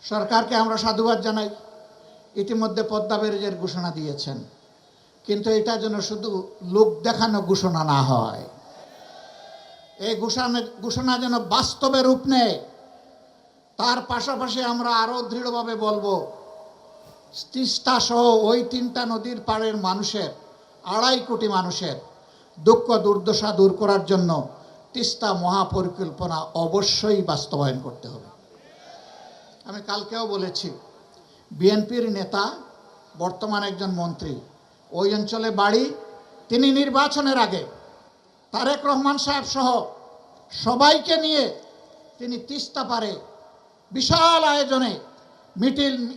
সরকারকে আমরা সাধুবাদ জানাই, ইতিমধ্যে পদ্মা ব্যারেজের ঘোষণা দিয়েছেন, কিন্তু এটা যেন শুধু লোক দেখানো ঘোষণা না হয়, এই ঘোষণা যেন বাস্তবে রূপ নেয়। তার পাশাপাশি আমরা আরো দৃঢ়ভাবে বলবো, তিস্তা সহ ওই 3টা নদীর পাড়ের মানুষের 2.5 কোটি মানুষের দুঃখ দুর্দশা দূর করার জন্য তিস্তা মহাপরিকল্পনা অবশ্যই বাস্তবায়ন করতে হবে। আমি কালকেও বলেছি, বিএনপির নেতা, বর্তমান একজন মন্ত্রী, ওই অঞ্চলে বাড়ি, তিনি নির্বাচনের আগে তারেক রহমান সাহেব সহ সবাইকে নিয়ে তিনি তিস্তা পারে বিশাল আয়োজনে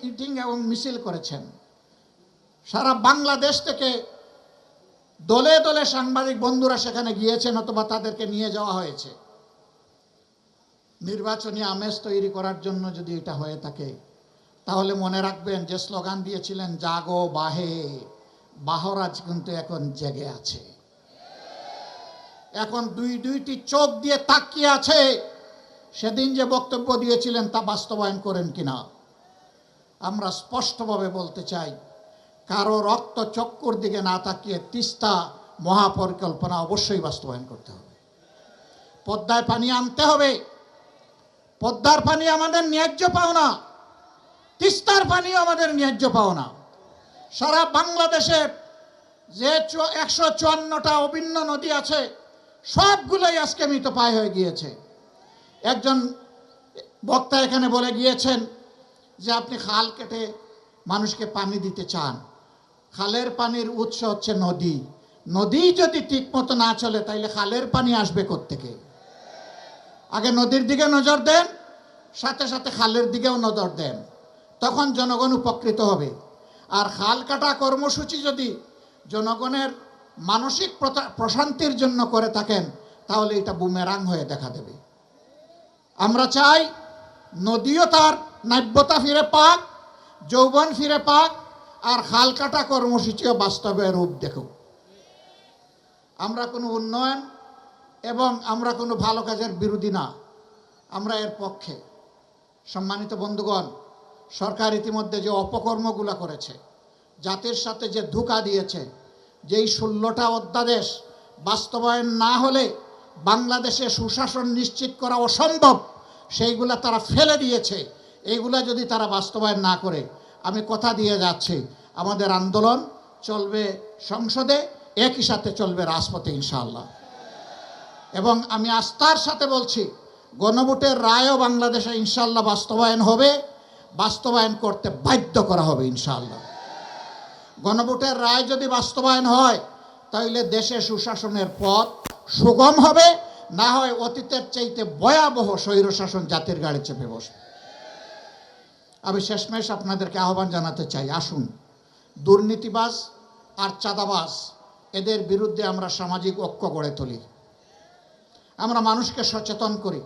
মিটিং এবং মিছিল করেছেন। সারা বাংলাদেশ থেকে দলে দলে সাংবাদিক বন্ধুরা সেখানে গিয়েছেন অথবা তাদেরকে নিয়ে যাওয়া হয়েছে। নির্বাচনী আমেজ তৈরি করার জন্য যদি এটা হয়ে থাকে, তাহলে মনে রাখবেন যে স্লোগান দিয়েছিলেন জাগো বাহে, বাহরাজ কিন্তু এখন জেগে আছে, এখন দুইটি চোখ দিয়ে তাকিয়ে আছে। সেদিন যে বক্তব্য দিয়েছিলেন তা বাস্তবায়ন করেন কিনা। আমরা স্পষ্টভাবে বলতে চাই, কারো রক্ত চক্কর দিকে না তাকিয়ে তিস্তা মহাপরিকল্পনা অবশ্যই বাস্তবায়ন করতে হবে। পদ্মায় পানি আনতে হবে। পদ্মার পানি আমাদের ন্যায্য পাওনা, তিস্তার পানিও আমাদের ন্যায্য পাওনা। সারা বাংলাদেশের যে 154টা অভিন্ন নদী আছে, সবগুলোই আজকে মৃতপ্রায় হয়ে গিয়েছে। একজন বক্তা এখানে বলে গিয়েছেন যে আপনি খাল কেটে মানুষকে পানি দিতে চান। খালের পানির উৎস হচ্ছে নদী। নদী যদি ঠিক মতো না চলে, তাইলে খালের পানি আসবে কোত্থেকে? আগে নদীর দিকে নজর দেন, সাথে সাথে খালের দিকেও নজর দেন, তখন জনগণ উপকৃত হবে। আর খাল কাটা কর্মসূচি যদি জনগণের মানসিক প্রশান্তির জন্য করে থাকেন, তাহলে এটা বুমেরাং হয়ে দেখা দেবে। আমরা চাই নদীও তার নাব্যতা ফিরে পাক, যৌবন ফিরে পাক, আর খাল কাটা কর্মসূচিও বাস্তবে রূপ দেখুক। আমরা কোনো উন্নয়ন এবং আমরা কোনো ভালো কাজের বিরোধী না, আমরা এর পক্ষে। সম্মানিত বন্ধুগণ, সরকার ইতিমধ্যে যে অপকর্মগুলো করেছে, জাতির সাথে যে ধোঁকা দিয়েছে, যেই 16টা অধ্যাদেশ বাস্তবায়ন না হলে বাংলাদেশে সুশাসন নিশ্চিত করা অসম্ভব, সেইগুলা তারা ফেলে দিয়েছে। এইগুলা যদি তারা বাস্তবায়ন না করে, আমি কথা দিয়ে যাচ্ছি, আমাদের আন্দোলন চলবে সংসদে, একই সাথে চলবে রাজপথে ইনশাআল্লাহ। এবং আমি আস্থার সাথে বলছি, গণভোটের রায়ও বাংলাদেশে ইনশাআল্লাহ বাস্তবায়ন হবে, বাস্তবায়ন করতে বাধ্য করা হবে ইনশাআল্লাহ। গণভোটের রায় যদি বাস্তবায়ন হয়, তাহলে দেশে সুশাসনের পথ সুগম হবে, না হয় অতীতের চাইতে ভয়াবহ স্বৈরশাসন জাতির গাড়ি চেপে বসবে। আমি শেষমেশ আপনাদেরকে আহ্বান জানাতে চাই, আসুন দুর্নীতিবাজ আর চাঁদাবাজ এদের বিরুদ্ধে আমরা সামাজিক ঐক্য গড়ে তুলি, আমরা মানুষকে সচেতন করি,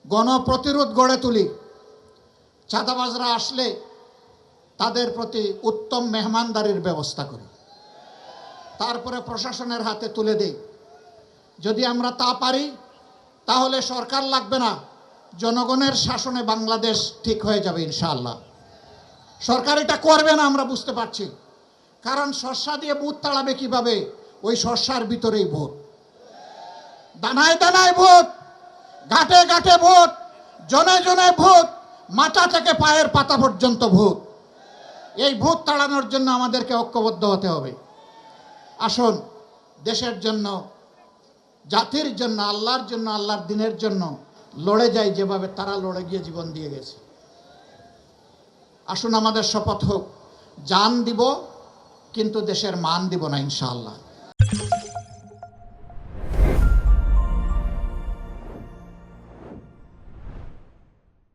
গণপ্রতিরোধ গড়ে তুলি। চাঁদাবাজরা আসলে তাদের প্রতি উত্তম মেহমানদারির ব্যবস্থা করি, তারপরে প্রশাসনের হাতে তুলে দেই। যদি আমরা তা পারি, তাহলে সরকার লাগবে না, জনগণের শাসনে বাংলাদেশ ঠিক হয়ে যাবে ইনশাআল্লাহ। সরকার এটা করবে না, আমরা বুঝতে পারছি, কারণ শস্যা দিয়ে ভূত তাড়াবে কিভাবে? ওই শস্যার ভিতরেই ভূত, দানায় দানায় ভূত, ঘাটে ঘাটে ভূত, জনে জনে ভূত, মাথা থেকে পায়ের পাতা পর্যন্ত ভূত। এই ভূত তাড়ানোর জন্য আমাদেরকে ঐক্যবদ্ধ হতে হবে। আসুন দেশের জন্য, জাতির জন্য, আল্লাহর জন্য, আল্লাহর দিনের জন্য লড়ে যাই, যেভাবে তারা লড়ে গিয়ে জীবন দিয়ে গেছে। আসুন আমাদের শপথ হোক, জান দিব কিন্তু দেশের মান দিব না ইনশাআল্লাহ।